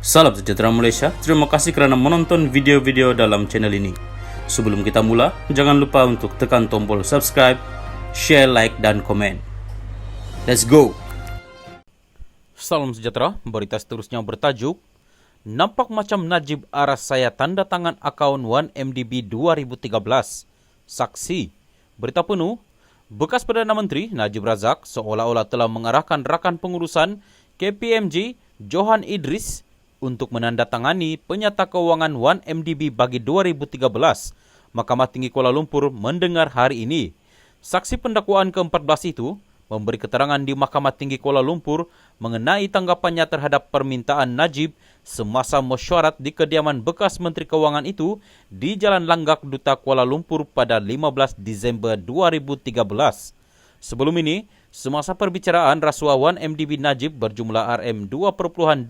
Salam sejahtera Malaysia, terima kasih kerana menonton video-video dalam channel ini. Sebelum kita mula, jangan lupa untuk tekan tombol subscribe, share, like, dan komen. Let's go! Salam sejahtera, berita seterusnya bertajuk Nampak macam Najib aras saya tanda tangan akaun 1MDB 2013. Saksi, berita penuh, bekas Perdana Menteri Najib Razak seolah-olah telah mengarahkan rakan pengurusan KPMG Johan Idris untuk menandatangani penyata keuangan 1MDB bagi 2013. Mahkamah Tinggi Kuala Lumpur mendengar hari ini. Saksi pendakwaan ke-14 itu memberi keterangan di Mahkamah Tinggi Kuala Lumpur mengenai tanggapannya terhadap permintaan Najib semasa mesyuarat di kediaman bekas Menteri Keuangan itu di Jalan Langgak, Duta Kuala Lumpur pada 15 Disember 2013. Sebelum ini, semasa perbicaraan rasuah 1MDB Najib berjumlah RM2.28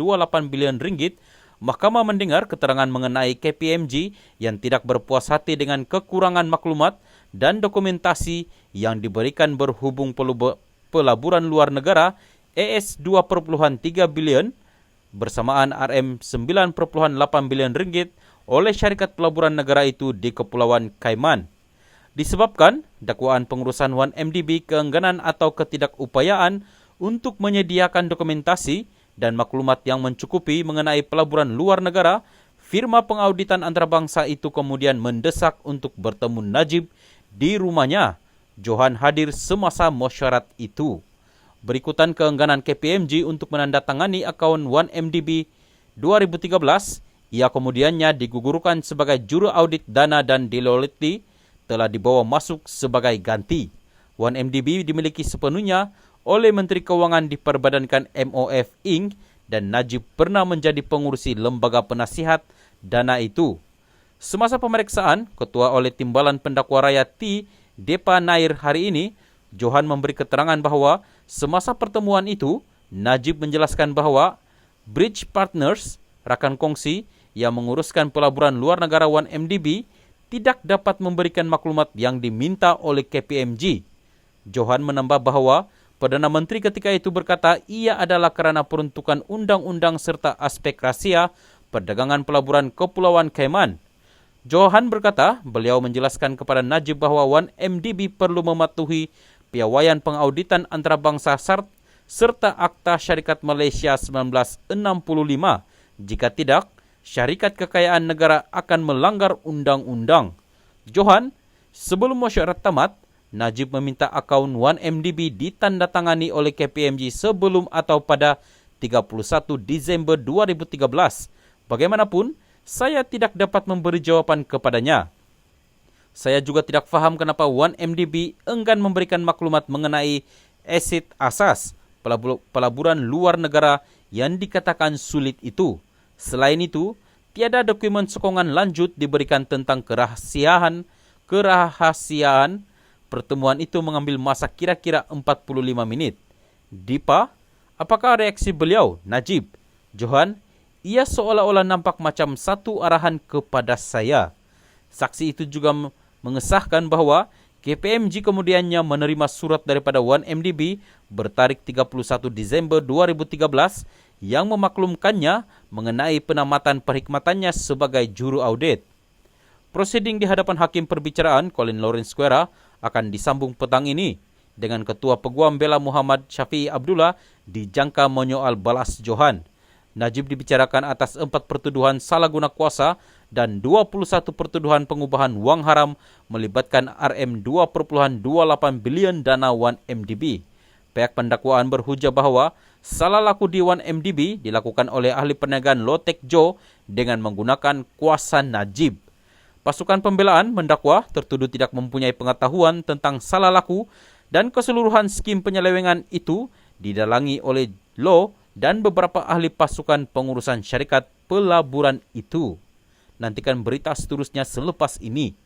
bilion ringgit, Mahkamah mendengar keterangan mengenai KPMG yang tidak berpuas hati dengan kekurangan maklumat dan dokumentasi yang diberikan berhubung pelaburan luar negara AS 2.3 bilion bersamaan RM9.8 bilion ringgit oleh syarikat pelaburan negara itu di Kepulauan Cayman. Disebabkan dakwaan pengurusan 1MDB keengganan atau ketidakupayaan untuk menyediakan dokumentasi dan maklumat yang mencukupi mengenai pelaburan luar negara, firma pengauditan antarabangsa itu kemudian mendesak untuk bertemu Najib di rumahnya. Johan hadir semasa mesyuarat itu. Berikutan keengganan KPMG untuk menandatangani akaun 1MDB 2013, ia kemudiannya digugurkan sebagai juru audit dana dan Deloitte telah dibawa masuk sebagai ganti. 1MDB dimiliki sepenuhnya oleh Menteri Keuangan diperbadankan MOF Inc. dan Najib pernah menjadi pengurusi lembaga penasihat dana itu. Semasa pemeriksaan, Ketua oleh Timbalan Pendakwa Raya T. Depa Nair hari ini, Johan memberi keterangan bahawa semasa pertemuan itu, Najib menjelaskan bahawa Bridge Partners, rakan kongsi yang menguruskan pelaburan luar negara 1MDB, tidak dapat memberikan maklumat yang diminta oleh KPMG. Johan menambah bahawa Perdana Menteri ketika itu berkata ia adalah kerana peruntukan undang-undang serta aspek rahsia perdagangan pelaburan Kepulauan Cayman. Johan berkata beliau menjelaskan kepada Najib bahawa 1MDB perlu mematuhi piawaian pengauditan antarabangsa serta Akta Syarikat Malaysia 1965. Jika tidak, syarikat kekayaan negara akan melanggar undang-undang. Johan, sebelum mesyuarat tamat, Najib meminta akaun 1MDB ditandatangani oleh KPMG sebelum atau pada 31 Disember 2013. Bagaimanapun, saya tidak dapat memberi jawapan kepadanya. Saya juga tidak faham kenapa 1MDB enggan memberikan maklumat mengenai aset asas pelaburan luar negara yang dikatakan sulit itu. Selain itu, tiada dokumen sokongan lanjut diberikan tentang kerahasiaan. Pertemuan itu mengambil masa kira-kira 45 minit. Dipa, apakah reaksi beliau, Najib? Johan, ia seolah-olah nampak macam satu arahan kepada saya. Saksi itu juga mengesahkan bahawa KPMG kemudiannya menerima surat daripada 1MDB bertarik 31 Disember 2013 yang memaklumkannya mengenai penamatan perkhidmatannya sebagai juru audit. Prosiding di hadapan Hakim Perbicaraan Colin Lawrence Square akan disambung petang ini dengan Ketua Peguam Bela Muhammad Syafiee Abdullah dijangka menyoal balas Johan. Najib dibicarakan atas 4 pertuduhan salah guna kuasa dan 21 pertuduhan pengubahan wang haram melibatkan RM2.28 bilion dana 1MDB. Pihak pendakwaan berhujah bahawa salah laku di 1MDB dilakukan oleh ahli perniagaan Lotek Jo dengan menggunakan kuasa Najib. Pasukan pembelaan mendakwa tertuduh tidak mempunyai pengetahuan tentang salah laku dan keseluruhan skim penyelewengan itu didalangi oleh Lo dan beberapa ahli pasukan pengurusan syarikat pelaburan itu. Nantikan berita seterusnya selepas ini.